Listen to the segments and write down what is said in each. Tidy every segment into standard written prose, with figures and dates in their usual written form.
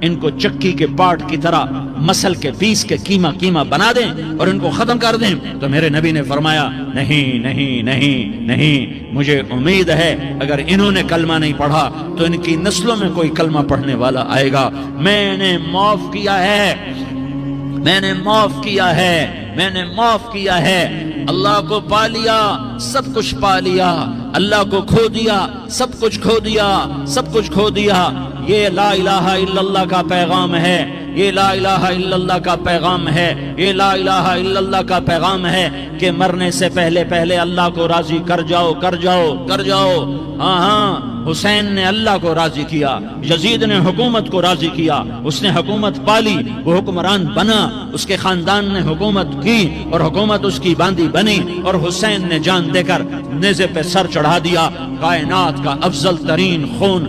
ان کو چکی کے پاٹ کی طرح مسل کے پیس کے کیما کیما بنا دیں اور ان کو ختم کر دیں. تو میرے نبی نے فرمایا نہیں نہیں نہیں نہیں، مجھے امید ہے اگر انہوں نے کلمہ نہیں پڑھا تو ان کی نسلوں میں کوئی کلمہ پڑھنے والا آئے گا. میں نے معاف کیا ہے، میں نے معاف کیا ہے، میں نے معاف کیا ہے. اللہ کو پا لیا سب کچھ پا لیا، اللہ کو کھو دیا سب کچھ کھو دیا، سب کچھ کھو دیا. یہ لا الہ الا اللہ کا پیغام ہے، یہ لا الہ الا اللہ کا پیغام ہے، یہ لا الہ الا اللہ کا پیغام ہے کہ مرنے سے پہلے پہلے اللہ کو راضی کر جاؤ کر جاؤ کر جاؤ. ہاں ہاں، حسین نے اللہ کو راضی کیا، یزید نے حکومت کو راضی کیا، اس نے حکومت پالی، وہ حکمران بنا، اس کے خاندان نے حکومت کی اور حکومت اس کی باندھی بنی، اور حسین نے جان دے کر نیزے پہ سر چڑھا دیا. کائنات کا افضل ترین خون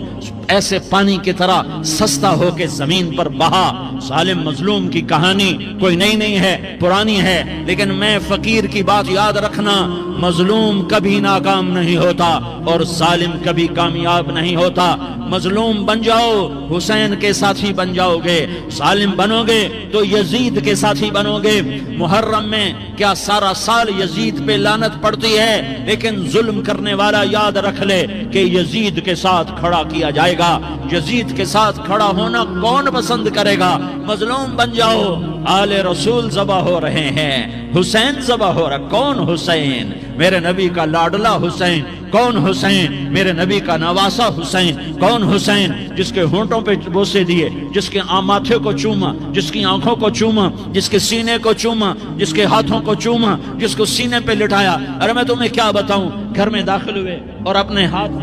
ایسے پانی کی طرح سستا ہو کے زمین پر بہا. ظالم مظلوم کی کہانی کوئی نئی نہیں ہے، پرانی ہے، لیکن میں فقیر کی بات یاد رکھنا، مظلوم کبھی ناکام نہیں ہوتا اور ظالم کبھی کامیاب نہیں ہوتا. مظلوم بن جاؤ حسین کے ساتھی بن جاؤ گے، ظالم بنو گے تو یزید کے ساتھی بنو گے. محرم میں کیا سارا سال یزید پہ لعنت پڑتی ہے، لیکن ظلم کرنے والا یاد رکھ لے کہ یزید کے ساتھ کھڑا کیا جائے گا. یزید کے ساتھ کھڑا ہونا کون پسند کرے گا؟ مظلوم بن جاؤ. آل رسول ذبح ہو رہے ہیں، حسین ذبح ہو رہا. کون حسین؟ میرے نبی کا لاڈلا حسین. کون حسین؟ میرے نبی کا نواسا حسین. کون حسین؟ جس کے ہونٹوں پہ بوسے دیے، جس کے ماتھے کو چوما، جس کی آنکھوں کو چوما، جس کے سینے کو چوما، جس کے ہاتھوں کو چوما، جس کو سینے پہ لٹایا. ارے میں تمہیں کیا بتاؤں، گھر میں داخل ہوئے اور اپنے ہاتھ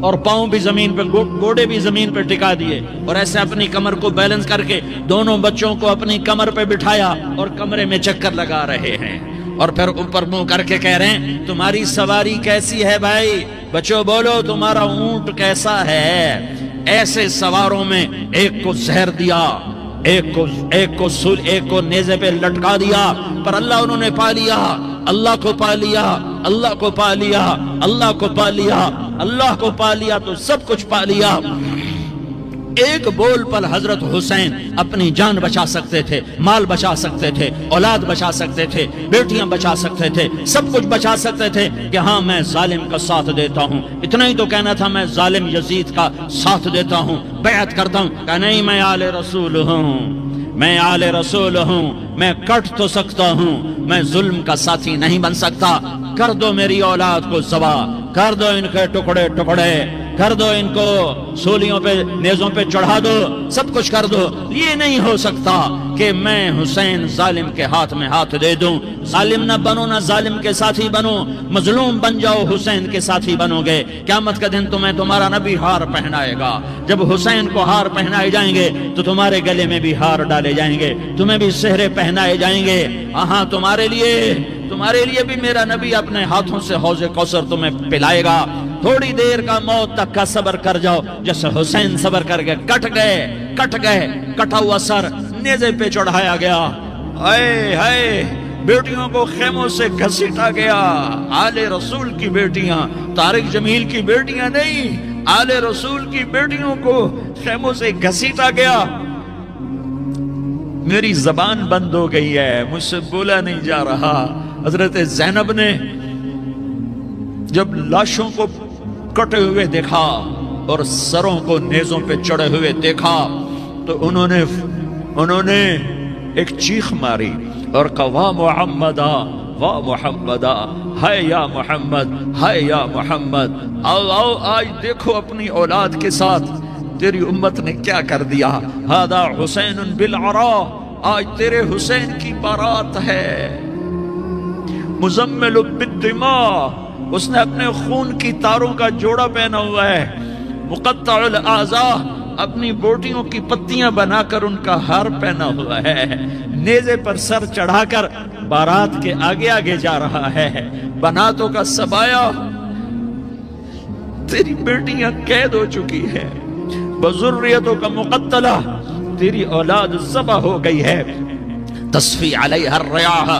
اور پاؤں بھی زمین پہ، گوڑے بھی زمین پہ ٹکا دیے اور ایسے اپنی کمر کو بیلنس کر کے دونوں بچوں کو اپنی کمر پہ بٹھایا اور کمرے میں چکر لگا رہے ہیں. اور پھر اوپر منہ کر کے کہہ رہے ہیں تمہاری سواری کیسی ہے بھائی؟ بچوں بولو تمہارا اونٹ کیسا ہے؟ ایسے سواروں میں ایک کو زہر دیا، ایک کو نیزے پہ لٹکا دیا، پر اللہ انہوں نے پا لیا، اللہ کو پا لیا، اللہ کو پا لیا، اللہ کو پا لیا، اللہ کو پا لیا تو سب کچھ پا لیا. ایک بول پر حضرت حسین اپنی جان بچا سکتے تھے، مال بچا سکتے تھے، اولاد بچا سکتے تھے، بیٹیاں بچا سکتے تھے، سب کچھ بچا سکتے تھے کہ ہاں میں ظالم کا ساتھ دیتا ہوں. اتنا ہی تو کہنا تھا میں ظالم یزید کا ساتھ دیتا ہوں، بیعت کرتا ہوں. کہ نہیں، میں آل رسول ہوں، میں آل رسول ہوں، میں کٹ تو سکتا ہوں، میں ظلم کا ساتھی نہیں بن سکتا. کر دو میری اولاد کو ذبح، کر دو ان کے ٹکڑے ٹکڑے، کر دو ان کو سولیوں پہ نیزوں پہ چڑھا دو، سب کچھ کر دو. یہ نہیں ہو سکتا کہ میں حسین ظالم کے ہاتھ میں ہاتھ دے دوں. ظالم نہ بنو، نہ ظالم کے ساتھی بنو، مظلوم بن جاؤ، حسین کے ساتھی بنو گے. قیامت کا دن تمہیں تمہارا نبی ہار پہنائے گا. جب حسین کو ہار پہنائے جائیں گے تو تمہارے گلے میں بھی ہار ڈالے جائیں گے، تمہیں بھی سہرے پہنائے جائیں گے. ہاں تمہارے لیے بھی میرا نبی اپنے ہاتھوں سے حوض کوثر تمہیں پلائے گا. تھوڑی دیر کا موت تک کا صبر کر جاؤ، جیسے حسین صبر کر کے کٹ گئے، کٹا ہوا سر نیزے پہ چڑھایا گیا. ہائے ہائے، بیٹیوں کو خیموں سے گھسیٹا گیا. آل رسول کی بیٹیاں، طارق جمیل کی بیٹیاں نہیں، آل رسول کی بیٹیوں کو خیموں سے گھسیٹا گیا. میری زبان بند ہو گئی ہے، مجھ سے بولا نہیں جا رہا. حضرت زینب نے جب لاشوں کو کٹے ہوئے دیکھا اور سروں کو نیزوں پہ چڑھے ہوئے دیکھا تو انہوں نے ایک چیخ ماری اور کہا واہ محمدا، واہ محمدا، ہائے یا محمد، ہائے یا محمد. آؤ آج دیکھو اپنی اولاد کے ساتھ تیری امت نے کیا کر دیا. ہذا حسین بالعراء، آج تیرے حسین کی بارات ہے. مزمل بالدماء، اس نے اپنے خون کی تاروں کا جوڑا پہنا ہوا ہے. مقطع الاعضاء، اپنی بوٹیوں کی پتیاں بنا کر ان کا ہار پہنا ہوا ہے. نیزے پر سر چڑھا کر بارات کے آگے آگے جا رہا ہے. بناتوں کا سبایا، تیری بیٹیاں قید ہو چکی ہے. بذریتوں کا مقتلہ، تیری اولاد ذبح ہو گئی ہے. تصفی علیہ الریاح،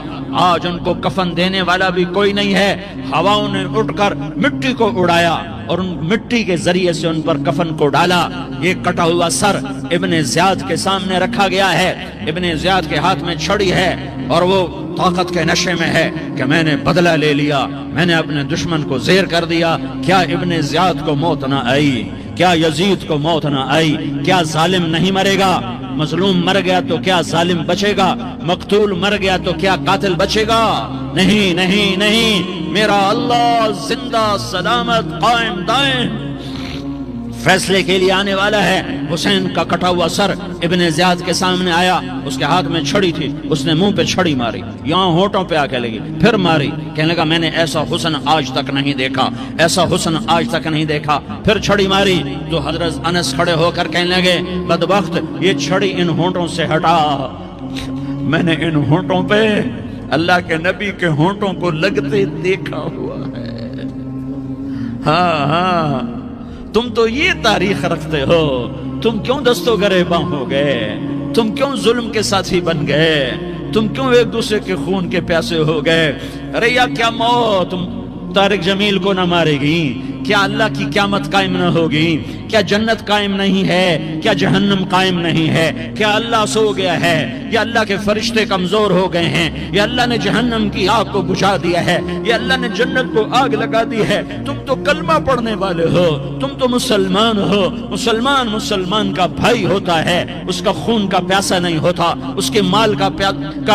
آج ان کو کفن دینے والا بھی کوئی نہیں ہے۔ ہواؤں نے اٹھ کر مٹی کو اڑایا اور ان مٹی کے ذریعے سے ان پر کفن کو ڈالا۔ یہ کٹا ہوا سر ابن زیاد کے سامنے رکھا گیا ہے، ابن زیاد کے ہاتھ میں چھڑی ہے اور وہ طاقت کے نشے میں ہے کہ میں نے بدلہ لے لیا، میں نے اپنے دشمن کو زیر کر دیا۔ کیا ابن زیاد کو موت نہ آئی؟ کیا یزید کو موت نہ آئی؟ کیا ظالم نہیں مرے گا؟ مظلوم مر گیا تو کیا ظالم بچے گا؟ مقتول مر گیا تو کیا قاتل بچے گا؟ نہیں نہیں نہیں، میرا اللہ زندہ سلامت قائم دائم فیصلے کے لیے آنے والا ہے۔ حسین کا کٹا ہوا سر ابن زیاد کے سامنے آیا، اس کے ہاتھ میں چھڑی تھی، اس نے منہ پہ چھڑی ماری، یہاں ہونٹوں پہ آ کے لگی، پھر ماری، کہنے لگا میں نے ایسا حسن آج تک نہیں دیکھا، ایسا حسن آج تک نہیں دیکھا، پھر چھڑی ماری تو حضرت انس کھڑے ہو کر کہنے لگے بدبخت یہ چھڑی ان ہونٹوں سے ہٹا، میں نے ان ہونٹوں پہ اللہ کے نبی کے ہونٹوں کو لگتے دیکھا ہوا ہے۔ ہاں ہاں، تم تو یہ تاریخ رکھتے ہو، تم کیوں دستوں گریباں ہو گئے؟ تم کیوں ظلم کے ساتھی بن گئے؟ تم کیوں ایک دوسرے کے خون کے پیاسے ہو گئے؟ ارے یا کیا موت طارق جمیل کو نہ مارے گی؟ کیا اللہ کی قیامت قائم نہ ہوگی؟ کیا جنت قائم نہیں ہے؟ کیا جہنم قائم نہیں ہے؟ کیا اللہ سو گیا ہے؟ یا اللہ کے فرشتے کمزور ہو گئے ہیں؟ یا اللہ نے جہنم کی آگ کو بجھا دیا ہے؟ یا اللہ نے جنت کو آگ لگا دی ہے؟ تم تو کلمہ پڑھنے والے ہو، تم تو مسلمان ہو۔ مسلمان مسلمان کا بھائی ہوتا ہے، اس کا خون کا پیاسا نہیں ہوتا، اس کے مال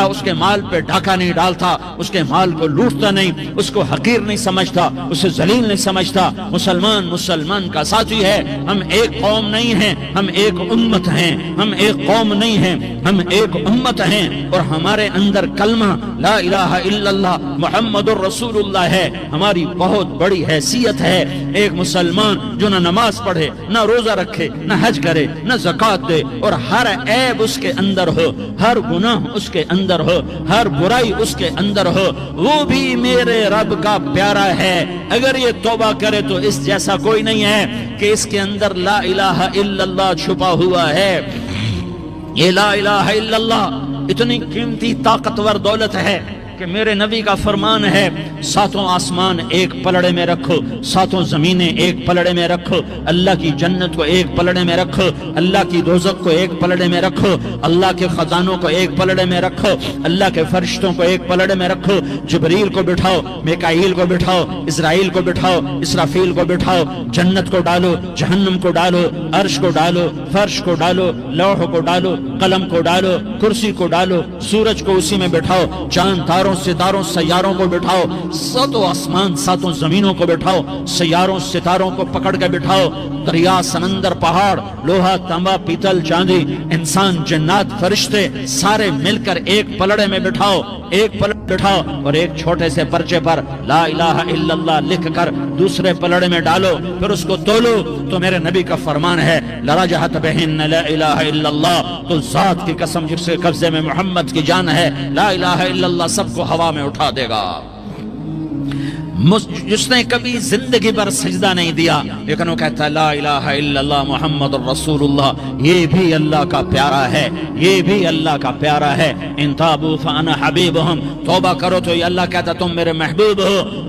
اس کے مال پہ ڈھاکہ نہیں ڈالتا، اس کے مال کو لوٹتا نہیں، اس کو حقیر نہیں سمجھتا، اسے ذلیل نہیں سمجھتا۔ مسلمان مسلمان کا ساتھی ہے۔ ہم ایک قوم نہیں ہیں، ہم ایک امت ہیں، ہم ایک قوم نہیں ہیں، ہم ایک امت ہیں، اور ہمارے اندر کلمہ لا الہ الا اللہ محمد الرسول اللہ ہے، ہماری بہت بڑی حیثیت ہے۔ ایک مسلمان جو نہ نماز پڑھے، نہ روزہ رکھے، نہ حج کرے، نہ زکوٰۃ دے، اور ہر عیب اس کے اندر ہو، ہر گناہ اس کے اندر ہو، ہر برائی اس کے اندر ہو، وہ بھی میرے رب کا پیارا ہے۔ اگر یہ توبہ کرے تو اس جیسا کوئی نہیں ہے کہ اس کے اندر لا الہ الا اللہ چھپا ہوا ہے۔ یہ لا الہ الا اللہ اتنی قیمتی طاقتور دولت ہے کہ میرے نبی کا فرمان ہے ساتوں آسمان ایک پلڑے میں رکھو، ساتوں زمینیں ایک پلڑے میں رکھو، اللہ کی جنت کو ایک پلڑے میں رکھو، اللہ کی دوزخ کو ایک پلڑے میں رکھو، اللہ کے خزانوں کو ایک پلڑے میں رکھو، اللہ کے فرشتوں کو ایک پلڑے میں رکھو، جبریل کو بٹھاؤ، میکائیل کو بٹھاؤ، اسرائیل کو بٹھاؤ، اسرافیل کو بٹھاؤ، جنت کو ڈالو، جہنم کو ڈالو، عرش کو ڈالو، فرش کو ڈالو، لوح کو ڈالو، قلم کو ڈالو، کرسی کو ڈالو، سورج کو اسی میں بٹھاؤ، چاند تاروں ستاروں سیاروں کو بٹھاؤ، ساتوں آسمان ساتوں زمینوں کو بٹھاؤ، سیاروں ستاروں کو پکڑ کے بٹھاؤ، دریا سمندر پہاڑ لوہا تانبا پیتل چاندی انسان جنات فرشتے سارے مل کر ایک پلڑے میں بٹھاؤ، ایک پلڑے بٹھاؤ، اور ایک چھوٹے سے پرچے پر لا الہ الا اللہ لکھ کر دوسرے پلڑے میں ڈالو، پھر اس کو تولو تو میرے نبی کا فرمان ہے لرجحت بہن لا الہ الا اللہ، تو ذات کی قسم جس کے قبضے میں محمد کی جان ہے، لا الہ الا اللہ سب کو ہوا میں اٹھا دے گا۔ جس نے کبھی زندگی پر سجدہ نہیں دیا لیکن وہ کہتا ہے لا الہ الا اللہ محمد الرسول اللہ، یہ بھی اللہ کا پیارا ہے، یہ بھی اللہ کا پیارا ہے۔ ان تابوا فانا حبیبہم، توبہ کرو تو یہ اللہ کہتا تم میرے محبوب ہو۔